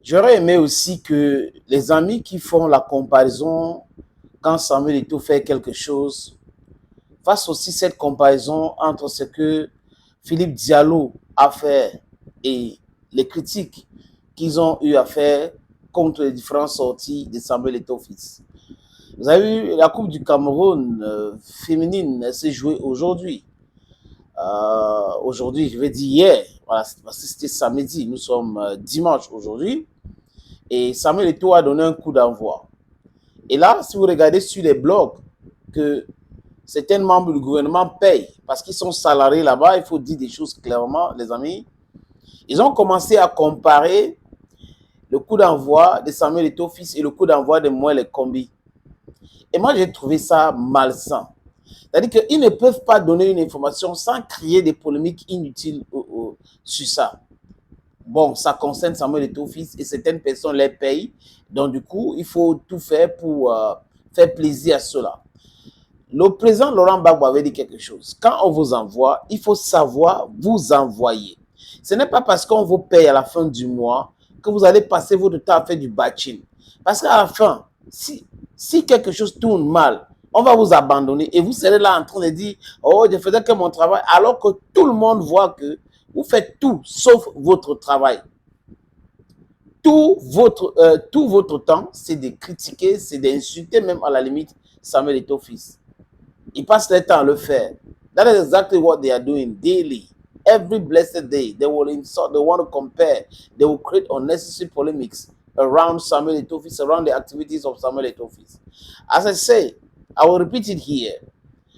J'aurais aimé aussi que les amis qui font la comparaison quand Samuel Eto'o fait quelque chose fassent aussi cette comparaison entre ce que Philippe Diallo a fait et les critiques qu'ils ont eu à faire contre les différentes sorties de Samuel Eto'o fils. Vous avez vu, la Coupe du Cameroun féminine s'est jouée aujourd'hui. Aujourd'hui, je vais dire hier, voilà, parce que c'était samedi, nous sommes dimanche aujourd'hui. Et Samuel Eto'o a donné un coup d'envoi. Et là, si vous regardez sur les blogs que certains membres du gouvernement payent, parce qu'ils sont salariés là-bas, il faut dire des choses clairement, les amis. Ils ont commencé à comparer le coup d'envoi de Samuel Eto'o fils et le coup d'envoi de Moelle Kombi. Et moi, j'ai trouvé ça malsain. C'est-à-dire qu'ils ne peuvent pas donner une information sans créer des polémiques inutiles sur ça. Bon, ça concerne Samuel Eto'o fils et certaines personnes les payent. Donc, du coup, il faut tout faire pour faire plaisir à ceux-là. Le président Laurent Gbagbo avait dit quelque chose. Quand on vous envoie, il faut savoir vous envoyer. Ce n'est pas parce qu'on vous paye à la fin du mois que vous allez passer votre temps à faire du batching. Parce qu'à la fin, si quelque chose tourne mal, on va vous abandonner et vous serez là en train de dire « Oh, je faisais que mon travail » alors que tout le monde voit que vous faites tout sauf votre travail. Tout votre temps, c'est de critiquer, c'est d'insulter même à la limite Samuel Eto'o fils. Ils passent leur temps à le faire. That is exactly what they are doing daily. Every blessed day, they will insult, they want to compare, they will create unnecessary polemics around Samuel Eto'o fils, around the activities of Samuel Eto'o fils. As I say, I will repeat it here.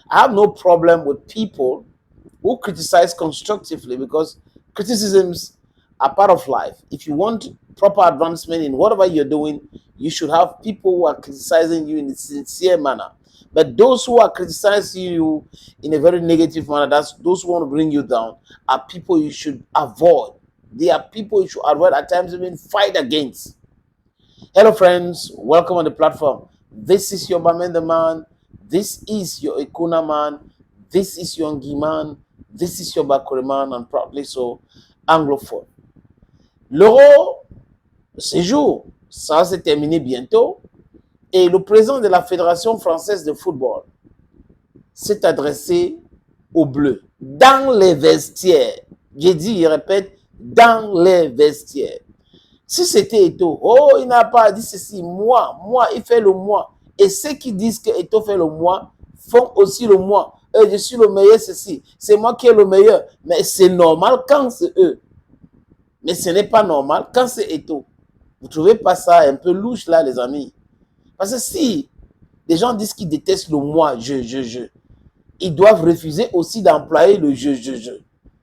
I have no problem with people who criticize constructively because criticisms are part of life. If you want proper advancement in whatever you're doing, you should have people who are criticizing you in a sincere manner. But those who are criticizing you in a very negative manner, that's those who want to bring you down, are people you should avoid. They are people you should avoid, at times even fight against. Hello friends, welcome on the platform. This is your Bamenda man. This is your Ekuna man. This is your Ngi man. This is your Bakore man, and proudly so anglophone. L'euro, ce jour, ça va se terminer bientôt. Et le président de la Fédération française de football s'est adressé aux Bleus dans les vestiaires. J'ai dit, je répète, dans les vestiaires. Si c'était Eto'o, oh, il n'a pas dit ceci, moi, il fait le moi. Et ceux qui disent que Eto'o fait le moi font aussi le moi. Je suis le meilleur, ceci. C'est moi qui est le meilleur. Mais c'est normal quand c'est eux. Mais ce n'est pas normal quand c'est Eto'o. Vous ne trouvez pas ça un peu louche là, les amis? Parce que si les gens disent qu'ils détestent le moi, je, ils doivent refuser aussi d'employer le je.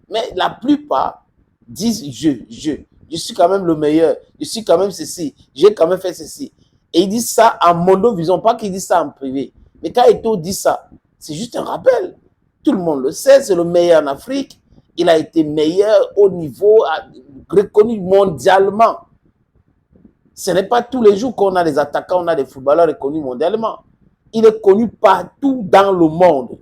Mais la plupart disent je suis quand même le meilleur, je suis quand même ceci, j'ai quand même fait ceci. Et ils disent ça en monovision, pas qu'ils disent ça en privé. Mais quand Eto'o dit ça, c'est juste un rappel. Tout le monde le sait, c'est le meilleur en Afrique. Il a été meilleur au niveau, reconnu mondialement. Ce n'est pas tous les jours qu'on a des attaquants, on a des footballeurs reconnus mondialement. Il est connu partout dans le monde.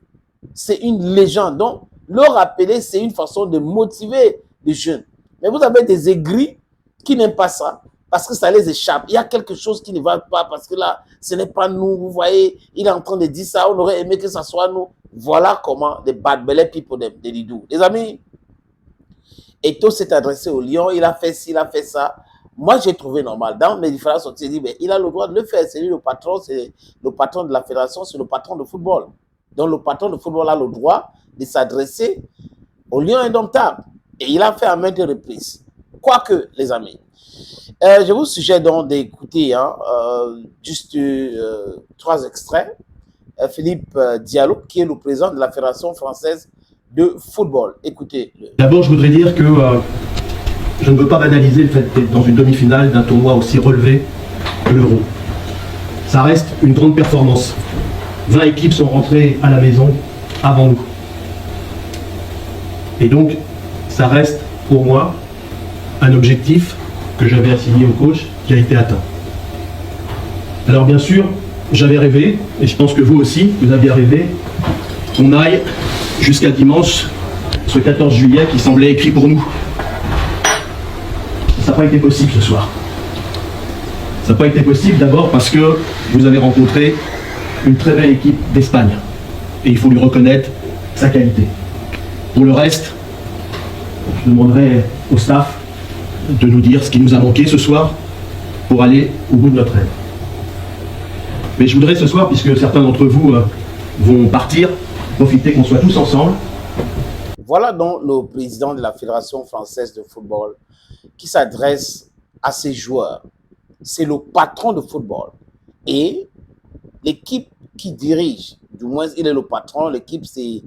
C'est une légende. Donc, le rappeler, c'est une façon de motiver les jeunes. Mais vous avez des aigris qui n'aiment pas ça parce que ça les échappe. Il y a quelque chose qui ne va pas parce que là, ce n'est pas nous. Vous voyez, il est en train de dire ça. On aurait aimé que ça soit nous. Voilà comment les bad belly people de Lidou. Les amis, Eto'o s'est adressé au Lion. Il a fait ci, il a fait ça. Moi, j'ai trouvé normal. Dans mes différentes sorties, j'ai dit, mais il a le droit de le faire. C'est lui le patron de la fédération, c'est le patron de football. Donc, le patron de football a le droit de s'adresser au Lion indomptable. Et il a fait à maintes reprises. Quoique, les amis, je vous suggère donc d'écouter juste 3 extraits. Philippe Diallo, qui est le président de la Fédération française de football. Écoutez-le. D'abord, je voudrais dire que je ne veux pas banaliser le fait d'être dans une demi-finale d'un tournoi aussi relevé que l'Euro. Ça reste une grande performance. 20 équipes sont rentrées à la maison avant nous. Et donc, ça reste pour moi un objectif que j'avais assigné au coach qui a été atteint. Alors bien sûr, j'avais rêvé, et je pense que vous aussi, vous aviez rêvé, qu'on aille jusqu'à dimanche, ce 14 juillet qui semblait écrit pour nous. Ça n'a pas été possible ce soir. Ça n'a pas été possible d'abord parce que vous avez rencontré une très belle équipe d'Espagne. Et il faut lui reconnaître sa qualité. Pour le reste, je demanderai au staff de nous dire ce qui nous a manqué ce soir pour aller au bout de notre rêve. Mais je voudrais ce soir, puisque certains d'entre vous vont partir, profiter qu'on soit tous ensemble. Voilà donc le président de la Fédération française de football qui s'adresse à ses joueurs. C'est le patron de football. Et l'équipe qui dirige, du moins il est le patron, l'équipe c'est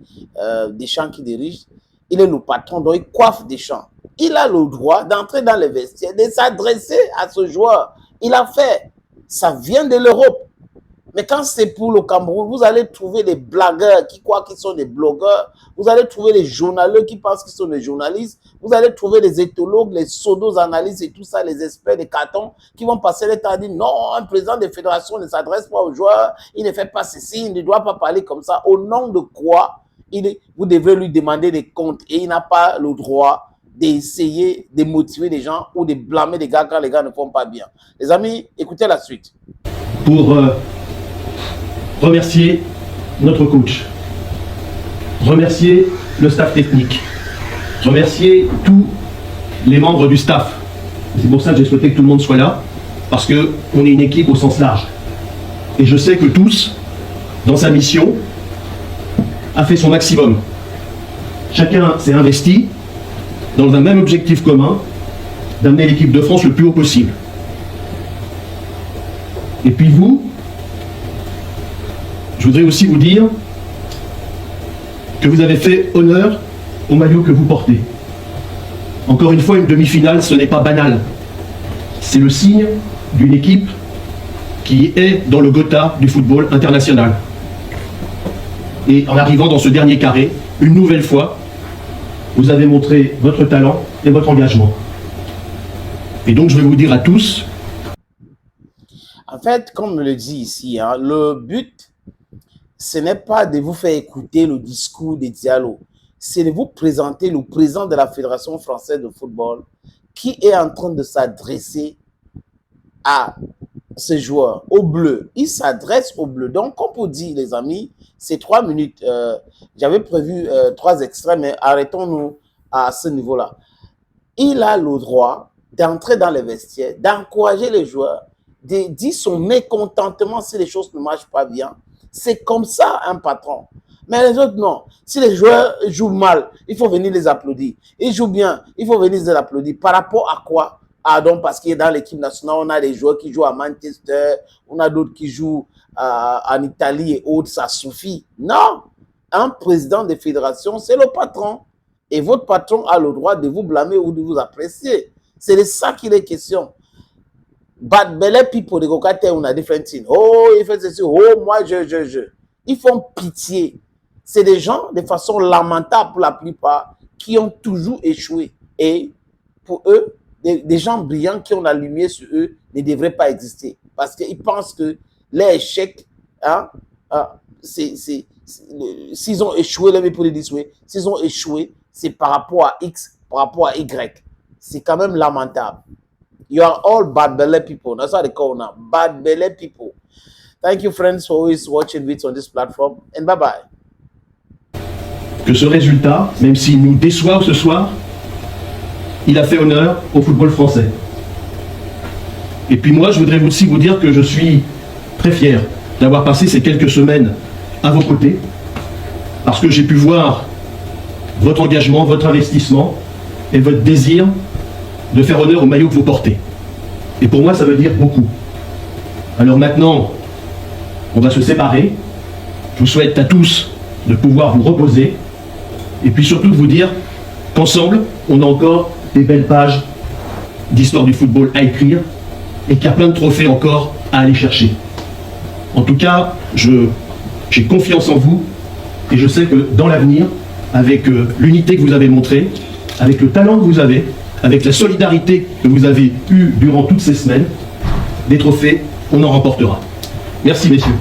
Deschamps qui dirige, il est le patron, donc il coiffe Deschamps. Il a le droit d'entrer dans les vestiaires, de s'adresser à ce joueur. Il a fait, ça vient de l'Europe. Mais quand c'est pour le Cameroun, vous allez trouver des blagueurs qui croient qu'ils sont des blogueurs. Vous allez trouver des journalistes qui pensent qu'ils sont des journalistes. Vous allez trouver des éthologues, les pseudo-analystes et tout ça, les experts des cartons qui vont passer le temps à dire non, un président de fédération ne s'adresse pas aux joueurs, il ne fait pas ceci, il ne doit pas parler comme ça. Au nom de quoi vous devrez lui demander des comptes et il n'a pas le droit d'essayer de motiver des gens ou de blâmer des gars quand les gars ne font pas bien. Les amis, écoutez la suite. Pour remercier notre coach, remercier le staff technique, remercier tous les membres du staff. C'est pour ça que j'ai souhaité que tout le monde soit là, parce qu'on est une équipe au sens large. Et je sais que tous, dans sa mission, a fait son maximum. Chacun s'est investi dans un même objectif commun, d'amener l'équipe de France le plus haut possible. Et puis vous, je voudrais aussi vous dire que vous avez fait honneur au maillot que vous portez. Encore une fois, une demi-finale, ce n'est pas banal. C'est le signe d'une équipe qui est dans le Gotha du football international. Et en arrivant dans ce dernier carré, une nouvelle fois, vous avez montré votre talent et votre engagement. Et donc, je vais vous dire à tous... En fait, comme on le dit ici, hein, le but, ce n'est pas de vous faire écouter le discours des Diallo, c'est de vous présenter le président de la Fédération française de football qui est en train de s'adresser à ce joueur, au bleu. Il s'adresse au bleu. Donc, comme vous dit, les amis, c'est 3 minutes. J'avais prévu 3 extraits, mais arrêtons-nous à ce niveau-là. Il a le droit d'entrer dans les vestiaires, d'encourager les joueurs, de dire son mécontentement si les choses ne marchent pas bien. C'est comme ça un patron. Mais les autres, non. Si les joueurs jouent mal, il faut venir les applaudir. Ils jouent bien, il faut venir les applaudir. Par rapport à quoi? Ah, donc parce que dans l'équipe nationale, on a des joueurs qui jouent à Manchester, on a d'autres qui jouent en Italie et autres, ça suffit. Non. Un président de fédération, c'est le patron. Et votre patron a le droit de vous blâmer ou de vous apprécier. C'est de ça qu'il est question. Bad belly people, de Kokate, on a different things. Oh, il fait ceci. Oh, moi, je. Ils font pitié. C'est des gens, de façon lamentable pour la plupart, qui ont toujours échoué. Et pour eux, des gens brillants qui ont la lumière sur eux ne devraient pas exister. Parce qu'ils pensent que les échecs, hein, s'ils ont échoué, let me put it this way, s'ils ont échoué, c'est par rapport à X, par rapport à Y. C'est quand même lamentable. You are all bad belly people. That's what they call now. Bad belly people. Thank you, friends, for always watching videos on this platform. And bye-bye. Que ce résultat, même s'il nous déçoit ce soir, il a fait honneur au football français. Et puis moi, je voudrais aussi vous dire que je suis très fier d'avoir passé ces quelques semaines à vos côtés, parce que j'ai pu voir votre engagement, votre investissement et votre désir de faire honneur au maillot que vous portez. Et pour moi, ça veut dire beaucoup. Alors maintenant, on va se séparer. Je vous souhaite à tous de pouvoir vous reposer et puis surtout de vous dire qu'ensemble, on a encore des belles pages d'histoire du football à écrire et qu'il y a plein de trophées encore à aller chercher. En tout cas, j'ai confiance en vous et je sais que dans l'avenir, avec l'unité que vous avez montrée, avec le talent que vous avez, avec la solidarité que vous avez eue durant toutes ces semaines, des trophées, on en remportera. Merci, messieurs.